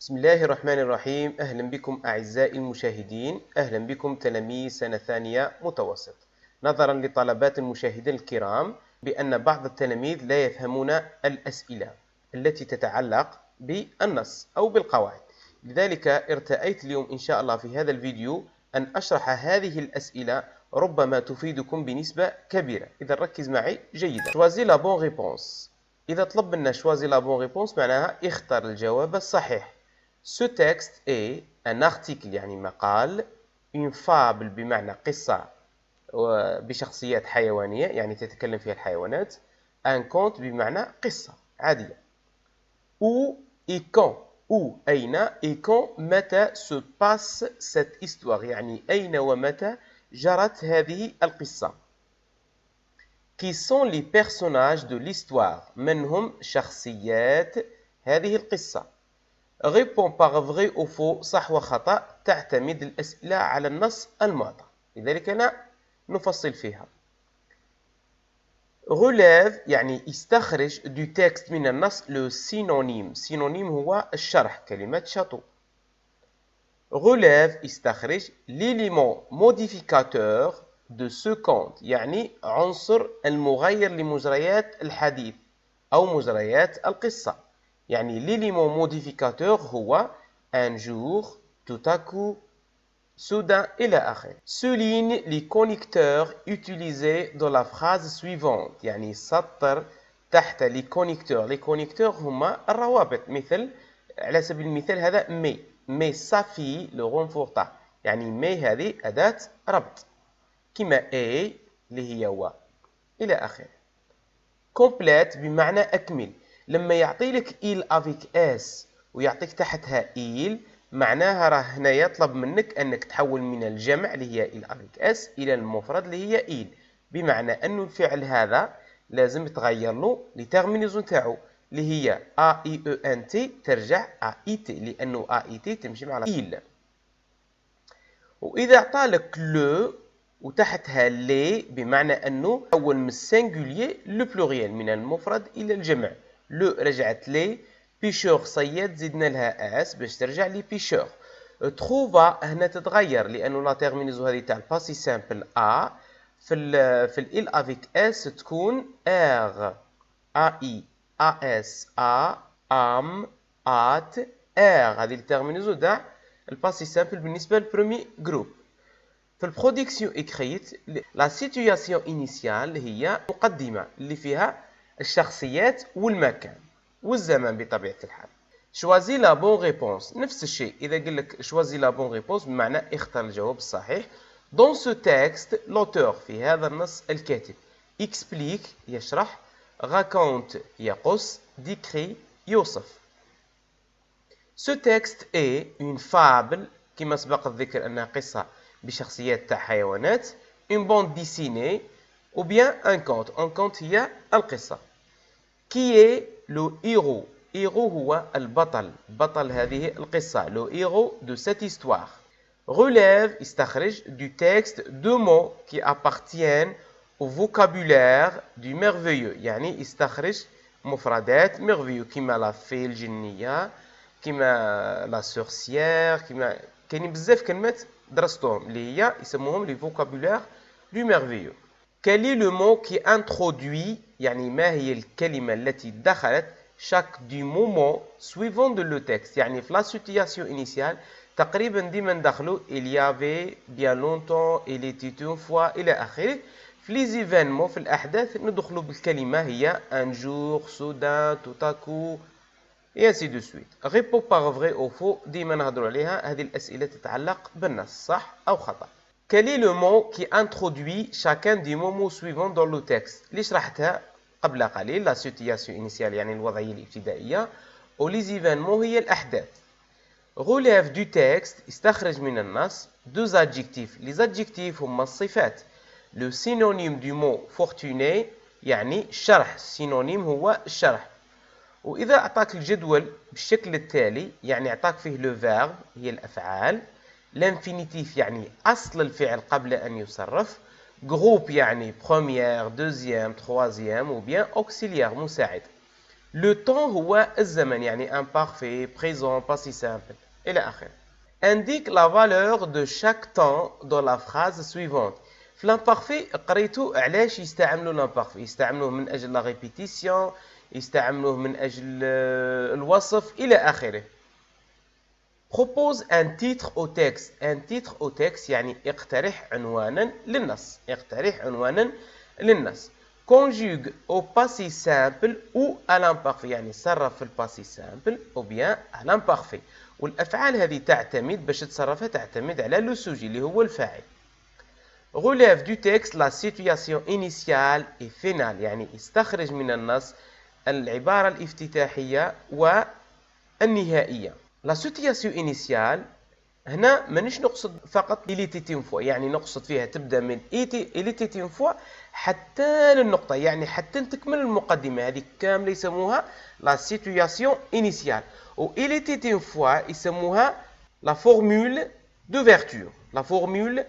بسم الله الرحمن الرحيم. أهلا بكم أعزائي المشاهدين، أهلا بكم تلاميذ سنة ثانية متوسط. نظرا لطلبات المشاهدين الكرام بأن بعض التلاميذ لا يفهمون الأسئلة التي تتعلق بالنص أو بالقواعد، لذلك ارتأيت اليوم إن شاء الله في هذا الفيديو أن أشرح هذه الأسئلة، ربما تفيدكم بنسبة كبيرة. إذا ركز معي جيدا. Choisis la bonne réponse. إذا طلب منا choisis la bonne réponse معناها اختر الجواب الصحيح. Ce texte est un article يعني مقال، une fable بمعنى قصة بشخصيات حيوانية يعني تتكلم فيها الحيوانات، un conte بمعنى قصة عادية. Où et quand où أين et quand متى se passe cette histoire يعني أين ومتى جرت هذه القصة. Qui sont les personnages de l'histoire من هم شخصيات هذه القصة. Réponds par vrai ou faux صح وخطأ. تعتمد الأسئلة على النص المعطى، لذلك نفصل فيها. Relève يعني استخرج du texte من النص le synonyme. synonyme هو الشرح، كلمة شاطو. Relève استخرج l'élément modificateur de ce conte يعني عنصر المغير لمجريات الحديث أو مجريات القصة. يعني l'élément modificateur هو un jour, tout à coup, soudain إلى آخره. Souligne les connecteurs utilisés dans la phrase suivante. يعني سطر تحت les connecteurs. les connecteurs هما الروابط، مثل على سبيل المثال هذا mais ça fait le renforta يعني mais هذه أداة ربط، كما a اللي هي و إلى آخره. complète بمعنى أكمل. لما يعطي لك il avec s ويعطيك تحتها il معناها راه هنا يطلب منك أنك تحول من الجمع اللي هي il avec s إلى المفرد اللي هي il، بمعنى أن الفعل هذا لازم تغير له لترمينيزون تاعو اللي هي a i e n t ترجع a i t لأنه a i t تمشي مع il. وإذا أعطى لك لو وتحتها لي بمعنى أنه حول من السنجوليي لو بلوريال من المفرد إلى الجمع. لو رجعت لي، بيشور صياد زدنا لها اس باش ترجع لي بيشور. تروفا هنا تتغير لأنه لا تيرمينيزو هذه تاع الباسي سامبل ا في ال افيك اس تكون ار ا اي ا اس ا ام ات ار. هذه التيرمينيزو تاع الباسي سامبل بالنسبة للبرومي جروب. في البرودكسيون إكريت لا سيتوياسيون إنيسيال هي مقدمة اللي فيها الشخصيات والمكان والزمان بطبيعة الحال. شوازي لا بون ريبونس نفس الشيء، إذا قال لك شوازي لا بون ريبونس بمعنى اختار الجواب الصحيح. دون سو تكست لوتور في هذا النص الكاتب اكسبليك يشرح، راكونت يقص، ديكري يوصف. سو تكست اي اون فابل كما سبق الذكر أنها قصة بشخصيات تاع حيوانات، une bande dessinée ou bien un conte. un conte هي القصة. qui est le héros. héros هو البطل، بطل هذه القصة. le héros de cette histoire. relève استخرج du texte deux mots qui appartiennent au vocabulaire du merveilleux يعني استخرج مفردات merveilleux كما la fée الجنية، كما لا سورسيير، كما كاينين بزاف كلمات درستوهم اللي هي يسموهم لي فوكابولير دو ميرفيو. quel est le mot qui introduit يعني ما هي الكلمة التي دخلت chaque du moment suivant de le texte يعني في لا situation initiale تقريبا ديما ندخلوا il y avait bien longtemps il était une fois إلى آخره. في لي زيفينمون في الأحداث ندخلوا بالكلمة هي un jour, soudain, tout à coup et ainsi de suite. Réponds par vrai ou faux ديما نهضروا عليها، هذه الأسئلة تتعلق بالنص صح أو خطأ. Quel est le mot qui introduit chacun des mots suivants dans le texte؟ اللي شرحتها قبل قليل la situation initiale يعني الوضعية الابتدائية، و les événements هي الأحداث. relève du texte استخرج من النص deux adjectifs. les adjectifs هما الصفات. le synonyme du mot fortuné يعني الشرح، synonyme هو الشرح. وإذا أعطاك الجدول بالشكل التالي يعني أعطاك فيه لو فيرب هي الأفعال، لانفينيتيف يعني أصل الفعل قبل أن يصرف، جروب يعني بروميير دوزيام تخوازيام، وبيان أوكسيليير مساعد. لو طون هو الزمن يعني imparfait, présent, passé simple إلى آخره. Indique la valeur de chaque temps dans la phrase suivante. في l'imparfait قريتو علاش يستعملوا l'imparfait. يستعملوه من أجل la répétition, يستعملوه من أجل الوصف إلى آخره. Propose un titre au texte. Un titre au texte يعني اقترح عنوانا للنص. اقترح عنوانا للنص. Conjugue au passé simple ou à l'imparfait يعني صرف في الباسي simple ou bien à l'imparfait. والأفعال هذه تعتمد باش تصرفها تعتمد على لو سوجي اللي هو الفاعل. Relève du texte la situation initiale et finale يعني استخرج من النص العبارة الافتتاحية والنهائية. لا سيتياسيون انيسيال هنا مانيش نقصد فقط إليتي فوا يعني نقصد فيها تبدا من إليتي فوا حتى للنقطة يعني حتى تكمل المقدمة هذه كاملة يسموها لا سيتياسيون انيسيال و إليتي فوا يسموها لا فورمول دوفيرتور لا فورمول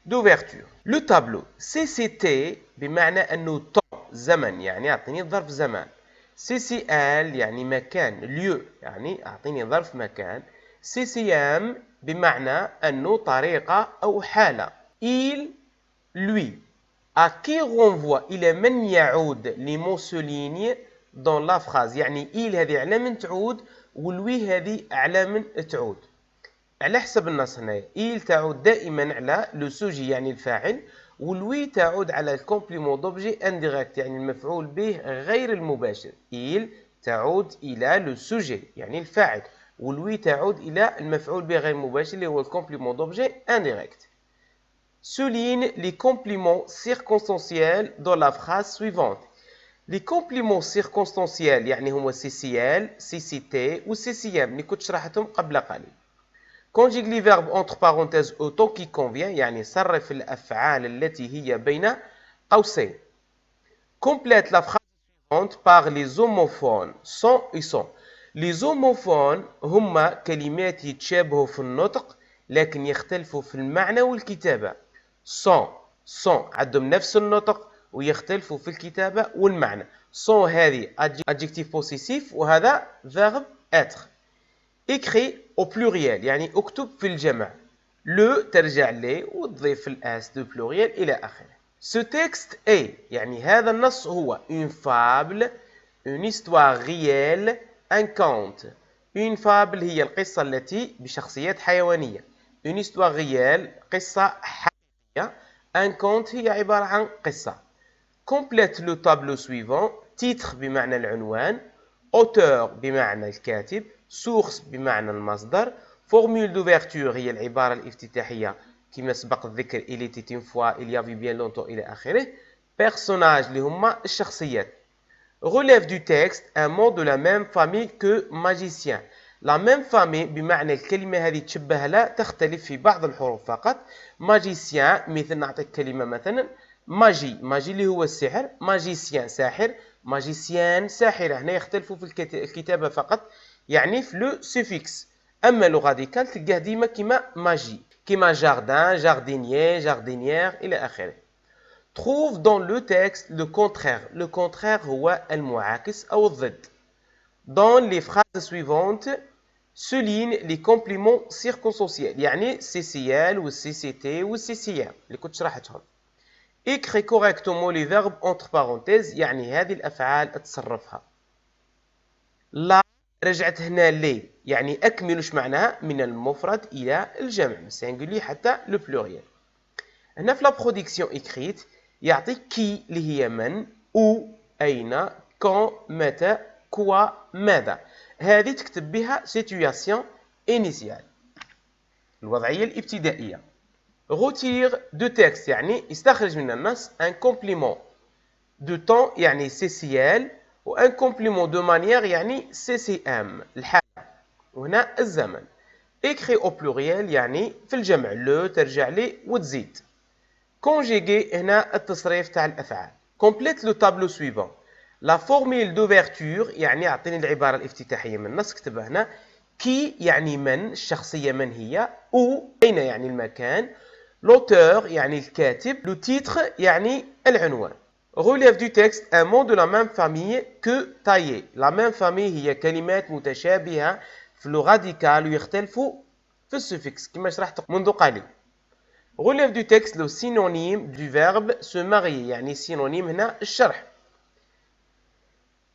دوفيرتور. لو تابلو سي سي تي بمعنى انه طون زمن يعني يعطيني ظرف زمان. سي سي ال يعني مكان ليو يعني أعطيني ظرف مكان. سي سي ام بمعنى أنه طريقة أو حالة. il lui à qui renvoie إلى من يعود les mots soulignés dans la phrase يعني il هذه على من تعود والوي هذه على من تعود على حسب النص هنا. il تعود دائما على لو سوجي يعني الفاعل والوي تعود على الكومبليمون دوبجي انديريكت يعني المفعول به غير المباشر. il تعود إلى لو سوجي يعني الفاعل والوي تعود إلى المفعول به غير المباشر اللي هو الكومبليمون دوبجي انديريكت. souligne les compléments circonstanciels dans la phrase suivante. les compléments circonstanciels يعني هما CCL, CCT و CCM اللي كنت شرحتهم قبل قليل. Conjugue les verbes entre parenthèses au temps qui convient يعني صرف الأفعال التي هي بين قوسين. Complète la phrase suivante par les homophones sont et sont. Les homophones هما كلمات يتشابهوا في النطق لكن يختلفوا في المعنى والكتابة. sont عندهم نفس النطق ويختلفوا في الكتابة والمعنى. sont هذه adjectif possessif وهذا verbe être. écrit au pluriel يعني اكتب في الجمع. le ترجع لي وتضيف الاس دو pluriel إلى آخره. ce texte est يعني هذا النص هو une fable, une histoire réelle, un conte. une fable هي القصة التي بشخصيات حيوانية. une histoire réelle قصة حقيقية. un conte هي عبارة عن قصة. complète le tableau suivant. titre بمعنى العنوان. auteur بمعنى الكاتب. source بمعنى المصدر. formule d'ouverture هي العبارة الافتتاحية كما سبق الذكر il était une fois, il y avait bien longtemps إلى آخره. personnage اللي هما الشخصيات. relève du texte un mot de la même famille que magicien. la même famille بمعنى الكلمة هذه تشبه لا تختلف في بعض الحروف فقط. magicien مثل نعطيك كلمة مثلا ماجي اللي هو السحر. magicien ساحر. magicienne ساحرة. هنا يختلفوا في الكتابة فقط يعني في لو سيفيكس. أما لو غاديكال تلقاه ديما كيما ماجي كيما جاردان جاردينيي جاردينيير إلى آخره. trouve dans le texte le contraire. le contraire هو المعاكس أو الضد. dans les phrases suivantes souligne les compléments circonstanciels يعني CCL و CCT و CCM اللي كنت شرحتهم. écris correctement les verbes entre parenthèses يعني هذه الأفعال تصرفها. لا رجعت هنا لي يعني أكمل وش معناها من المفرد إلى الجمع من singulier حتى لو pluriel. هنا في لا برودكسيون إكريت يعطيك كي اللي هي من أو أين كون متى كوا ماذا. هذه تكتب بها سيتوياسيون إنيسيال الوضعية الابتدائية. روتير دو تكست يعني يستخرج من النص ان كومبليمون دو طون يعني CCL وان كومبليمون دو مانيير يعني CCM الحالة وهنا الزمن. écrit au pluriel يعني في الجمع لو ترجع لي وتزيد. conjuguer هنا التصريف تاع الأفعال. complète le tableau suivant. la formule d'ouverture يعني يعطيني العبارة الافتتاحية من النص كتبها هنا. qui يعني من الشخصية من هي. أو أين يعني المكان. l'auteur يعني الكاتب. le titre يعني العنوان. Relève du texte un mot de la même famille que taillé. La même famille هي كلمات متشابهة في الراديكال ويختلفوا في السوفيكس كما شرحت منذ قليل. Relève du texte le synonyme du verbe se marier يعني synonyme هنا الشرح.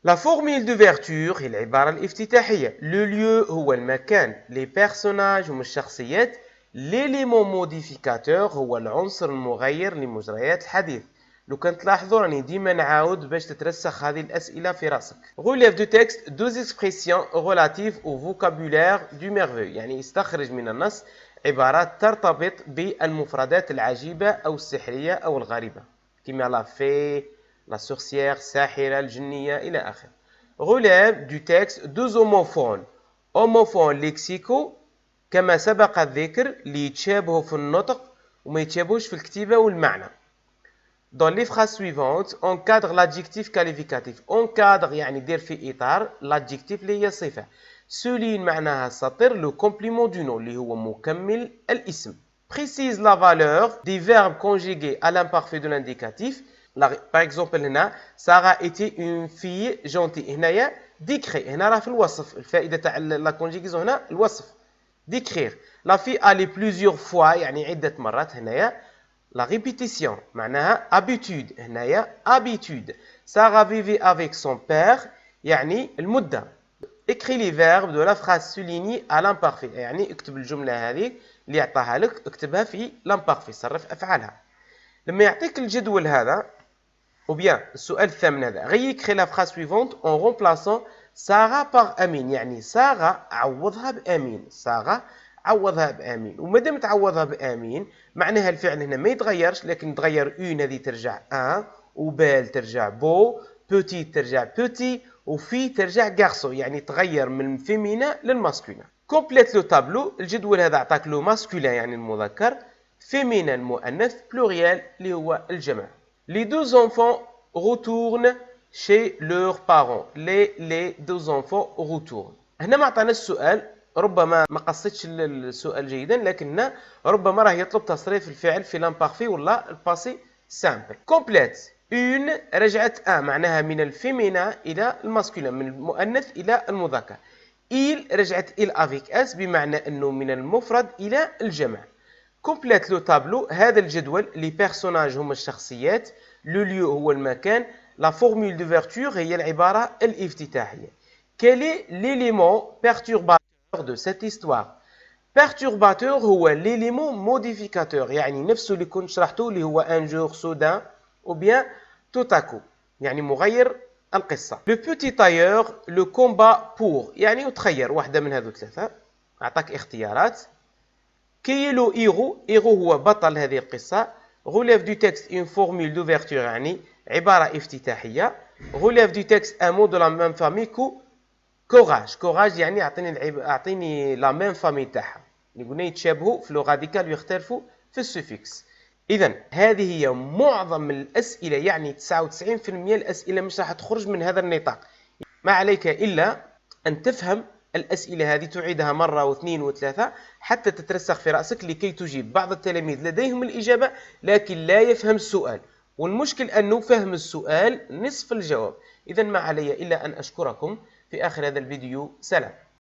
La formule d'ouverture هي العبارة الافتتاحية. Le lieu هو المكان. Les personnages هم الشخصيات. L'élément modificateur هو العنصر المغير لمجريات الحديث. لو كان تلاحظوا راني ديما نعاود باش تترسخ هذه الأسئلة في راسك. Relève du texte deux expressions relatives au vocabulaire du merveilleux يعني يستخرج من النص عبارات ترتبط بالمفردات العجيبة أو السحرية أو الغريبة كما لا في لا sorcière ساحرة الجنية إلى آخره. Relève du texte deux homophones. Homophone lexico كما سبق الذكر اللي يتشابهوا في النطق وما يتشابهوش في الكتابة والمعنى. Dans les phrases suivantes, encadre l'adjectif qualificatif. Encadre يعني دير في إطار l'adjectif اللي هي صفة. Souligne معناها سطر le complément du nom اللي هو مكمل الاسم. Précise la valeur des verbes conjugués à l'imparfait de l'indicatif. Par exemple هنا Sarah était une fille gentille. هنايا décrit. هنا راه في الوصف. الفائدة تاع la conjugaison هنا الوصف. Décrire. La fille allait plusieurs fois يعني عدة مرات هنايا. La répétition معناها habitude هنايا habitude. Sarah vivait avec son père يعني المدة. Écris les verbes de la phrase soulignée à l'imparfait يعني اكتب الجملة هذه اللي عطاها لك اكتبها في l'imparfait صرف أفعالها. لما يعطيك الجدول هذا ou bien السؤال الثامن هذا réécris la phrase suivante en remplaçant Sarah par Amine يعني سارة عوضها بأمين. سارة عوضها بامين وما دام تعوضها بامين معناها الفعل هنا ما يتغيرش لكن تغير اون هذه ترجع ان وبال ترجع بو بوتي ترجع بوتي وفي ترجع غارسو يعني تغير من الفيمينا للماسكولين. كومبليت لو تابلو. الجدول هذا عطاك لو ماسكولين يعني المذكر فيمينا المؤنث بلوريال اللي هو الجمع. Les deux enfants retournent chez leurs parents. Les deux enfants retournent. هنا ما عطانا السؤال ربما ما قصيتش السؤال جيدا لكن ربما راه يطلب تصريف الفعل في لامبارفي ولا الباسي سامبل. كومبليت اون رجعت معناها من الفيمينا الى الماسكولين من المؤنث الى المذكر. إل رجعت إل افيك اس بمعنى انه من المفرد الى الجمع. كومبليت لو تابلو. هذا الجدول لي بيرسوناج هما الشخصيات. لو ليو هو المكان. لا فورمول دوفرتور هي العبارة الافتتاحية. Quel est l'élément perturbateur de cette histoire? Perturbateur هو l'élément modificateur يعني نفسه اللي كنت شرحته اللي هو un jour soudain ou bien tout à coup يعني مغير القصة. Le petit tailleur le combat pour يعني يتخير واحدة من هذو ثلاثة أعطاك اختيارات. Qui est le héros? héros هو بطل هذه القصة. Relève du texte une formule d'ouverture يعني عبارة افتتاحية. Relève du texte un mot de la même famille que كوراج. كوراج يعني اعطيني لا ميم فامي تاعها اللي قلنا يتشابهوا في لو راديكال ويختلفوا في السوفيكس. اذا هذه هي معظم الاسئله يعني 99% الاسئله مش راح تخرج من هذا النطاق. ما عليك الا ان تفهم الاسئله هذه تعيدها مره واثنين وثلاثه حتى تترسخ في راسك لكي تجيب. بعض التلاميذ لديهم الاجابه لكن لا يفهم السؤال والمشكل انه فهم السؤال نصف الجواب. اذا ما علي الا ان اشكركم في آخر هذا الفيديو. سلام.